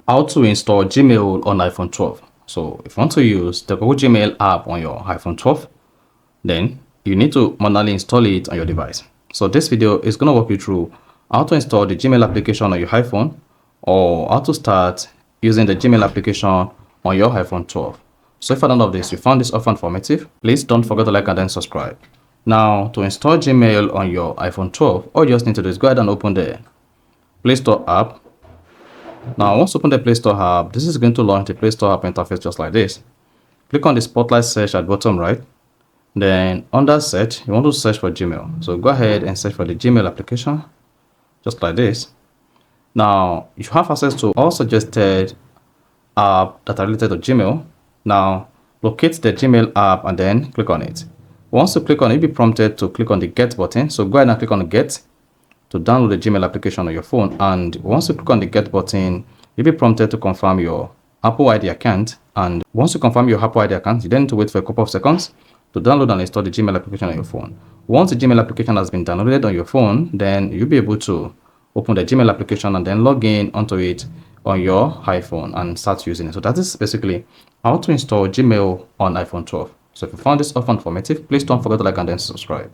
How to install Gmail on iPhone 12. So if you want to use the Google Gmail app on your iPhone 12, then you need to manually install it on your device. So this video is going to walk you through how to install the Gmail application on your iPhone, or how to start using the Gmail application on your iPhone 12. So if at the end of this you found this often informative, please don't forget to like and then subscribe. Now, to install Gmail on your iPhone 12, all you just need to do is go ahead and open the Play Store app. Now, once you open the Play Store app, this is going to launch the Play Store app interface just like this. Click on the spotlight search at bottom right. Then under search, you want to search for Gmail. So go ahead and search for the Gmail application, just like this. Now, you have access to all suggested apps that are related to Gmail. Now, locate the Gmail app and then click on it. Once you click on it, you'll be prompted to click on the Get button. So go ahead and click on the Get to download the Gmail application on your phone. And once you click on the Get button, you'll be prompted to confirm your Apple ID account. And once you confirm your Apple ID account, you then need to wait for a couple of seconds to download and install the Gmail application on your phone. Once the Gmail application has been downloaded on your phone, then you'll be able to open the Gmail application and then log in onto it on your iPhone and start using it. So that is basically how to install Gmail on iPhone 12. So if you found this often informative, please don't forget to like and then subscribe.